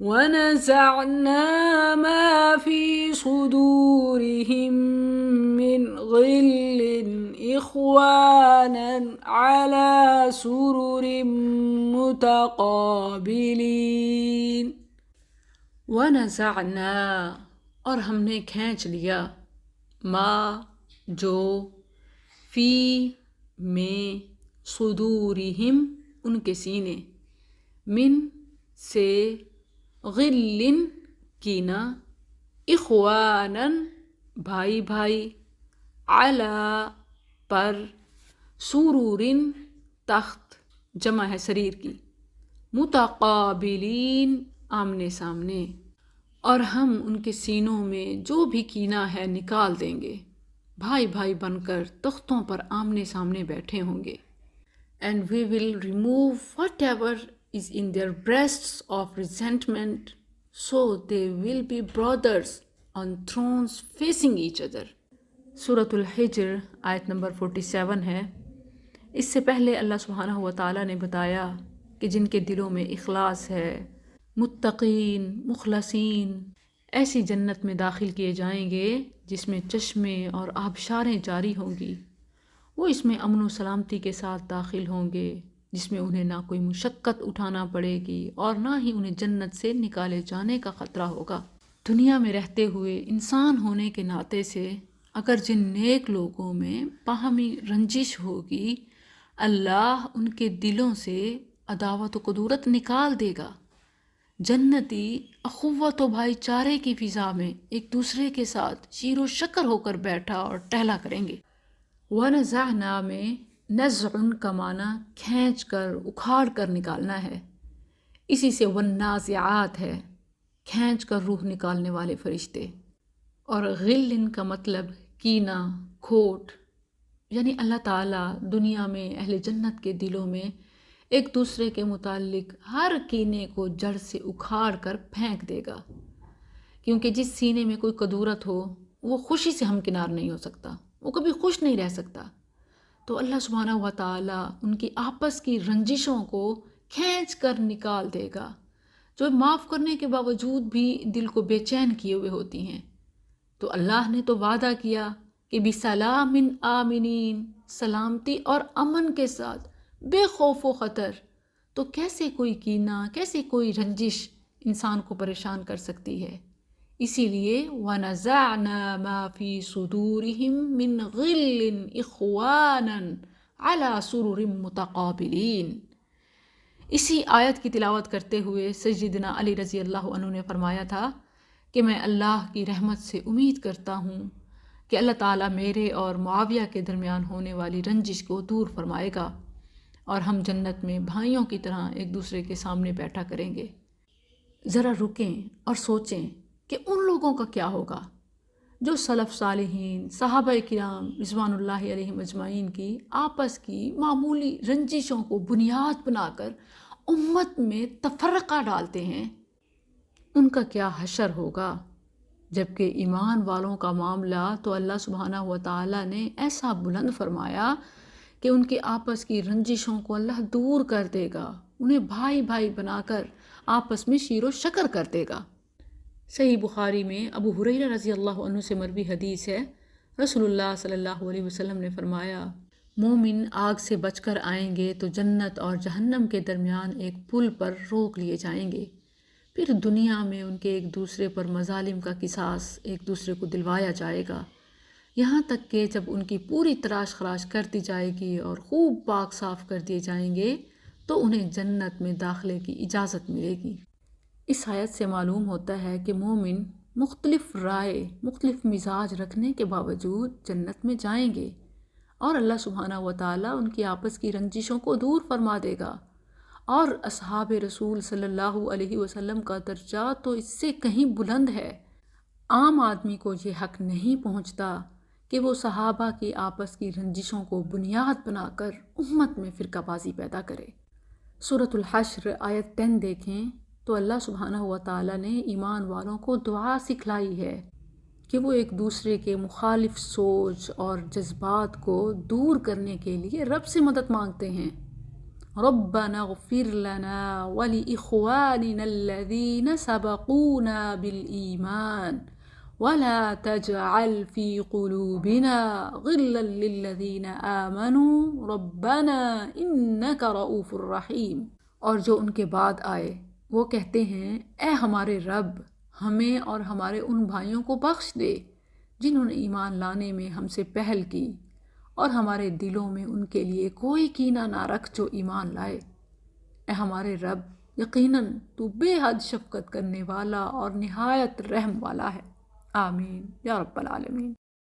ونزعنا ما في صدورهم من غل إخوانا على سرر متقابلين. ونزعنا، اور ہم نے کھینچ لیا، ما جو، فی میں، صدورہم ان کے سینے، من سے، غلن کینہ، اخوانن بھائی بھائی، علی پر، سرورن تخت جمع ہے سریر کی، متقابلین آمنے سامنے، اور ہم ان کے سینوں میں جو بھی کینہ ہے نکال دیں گے، بھائی بھائی بن کر تختوں پر آمنے سامنے بیٹھے ہوں گے. And we will remove whatever is in their breasts of resentment, so they will be brothers on thrones facing each other. سورۃ الحجر آیت نمبر 47 ہے. اس سے پہلے اللہ سبحانہ و تعالیٰ نے بتایا کہ جن کے دلوں میں اخلاص ہے، متقین، مخلصین، ایسی جنت میں داخل کیے جائیں گے جس میں چشمے اور آبشاریں جاری ہوں گی. وہ اس میں امن و سلامتی کے ساتھ داخل ہوں گے، جس میں انہیں نہ کوئی مشقت اٹھانا پڑے گی اور نہ ہی انہیں جنت سے نکالے جانے کا خطرہ ہوگا. دنیا میں رہتے ہوئے انسان ہونے کے ناطے سے اگر جن نیک لوگوں میں باہمی رنجش ہوگی، اللہ ان کے دلوں سے عداوت و کدورت نکال دے گا. جنتی اخوت و بھائی چارے کی فضا میں ایک دوسرے کے ساتھ شیر و شکر ہو کر بیٹھا اور ٹہلا کریں گے. وَنَزَعْنَا میں نزعن کا معنی کھینچ کر، اکھاڑ کر نکالنا ہے. اسی سے والنازعات ہے، کھینچ کر روح نکالنے والے فرشتے. اور غلن کا مطلب کینہ، کھوٹ، یعنی اللہ تعالیٰ دنیا میں اہل جنت کے دلوں میں ایک دوسرے کے متعلق ہر کینے کو جڑ سے اکھاڑ کر پھینک دے گا، کیونکہ جس سینے میں کوئی کدورت ہو وہ خوشی سے ہمکنار نہیں ہو سکتا، وہ کبھی خوش نہیں رہ سکتا. تو اللہ سبحانہ و تعالیٰ ان کی آپس کی رنجشوں کو کھینچ کر نکال دے گا، جو معاف کرنے کے باوجود بھی دل کو بے چین کیے ہوئے ہوتی ہیں. تو اللہ نے تو وعدہ کیا کہ بسلام آمنین، سلامتی اور امن کے ساتھ، بے خوف و خطر. تو کیسے کوئی کینہ، کیسے کوئی رنجش انسان کو پریشان کر سکتی ہے؟ اسی لیے وَنَزَعْنَا مَا فِي صُدُورِهِم مِّن غِلٍّ إِخْوَانًا عَلَى سُرُرٍ مُتَقَابِلِينَ. اسی آیت کی تلاوت کرتے ہوئے سیدنا علی رضی اللہ عنہ نے فرمایا تھا کہ میں اللہ کی رحمت سے امید کرتا ہوں کہ اللہ تعالیٰ میرے اور معاویہ کے درمیان ہونے والی رنجش کو دور فرمائے گا اور ہم جنت میں بھائیوں کی طرح ایک دوسرے کے سامنے بیٹھا کریں گے. ذرا رکیں اور سوچیں کہ ان لوگوں کا کیا ہوگا جو سلف صالحین، صحابہ کرام رضوان اللہ علیہم اجمعین کی آپس کی معمولی رنجشوں کو بنیاد بنا کر امت میں تفرقہ ڈالتے ہیں. ان کا کیا حشر ہوگا؟ جبکہ ایمان والوں کا معاملہ تو اللہ سبحانہ و تعالیٰ نے ایسا بلند فرمایا کہ ان کے آپس کی رنجشوں کو اللہ دور کر دے گا، انہیں بھائی بھائی بنا کر آپس میں شیر و شکر کر دے گا. صحیح بخاری میں ابو ہریرہ رضی اللہ عنہ سے مروی حدیث ہے، رسول اللہ صلی اللہ علیہ وسلم نے فرمایا، مومن آگ سے بچ کر آئیں گے تو جنت اور جہنم کے درمیان ایک پل پر روک لیے جائیں گے. پھر دنیا میں ان کے ایک دوسرے پر مظالم کا قصاص ایک دوسرے کو دلوایا جائے گا، یہاں تک کہ جب ان کی پوری تراش خراش کر دی جائے گی اور خوب پاک صاف کر دیے جائیں گے تو انہیں جنت میں داخلے کی اجازت ملے گی. اس آیت سے معلوم ہوتا ہے کہ مومن مختلف رائے، مختلف مزاج رکھنے کے باوجود جنت میں جائیں گے اور اللہ سبحانہ و تعالیٰ ان کی آپس کی رنجشوں کو دور فرما دے گا. اور اصحاب رسول صلی اللہ علیہ وسلم کا درجہ تو اس سے کہیں بلند ہے. عام آدمی کو یہ حق نہیں پہنچتا کہ وہ صحابہ کی آپس کی رنجشوں کو بنیاد بنا کر امت میں فرقہ بازی پیدا کرے. سورۃ الحشر آیت 10 دیکھیں تو اللہ سبحانہ و تعالیٰ نے ایمان والوں کو دعا سکھلائی ہے کہ وہ ایک دوسرے کے مخالف سوچ اور جذبات کو دور کرنے کے لیے رب سے مدد مانگتے ہیں ربنا اغفر لنا ولإخواننا الذين سبقونا بالإيمان ولا تجعل في قلوبنا غلا للذين آمنوا ربنا إنك رؤوف رحیم۔ اور جو ان کے بعد آئے وہ کہتے ہیں اے ہمارے رب ہمیں اور ہمارے ان بھائیوں کو بخش دے جنہوں نے ایمان لانے میں ہم سے پہل کی، اور ہمارے دلوں میں ان کے لیے کوئی کینہ نہ رکھ جو ایمان لائے۔ اے ہمارے رب یقیناً تو بے حد شفقت کرنے والا اور نہایت رحم والا ہے۔ آمین یا رب العالمین۔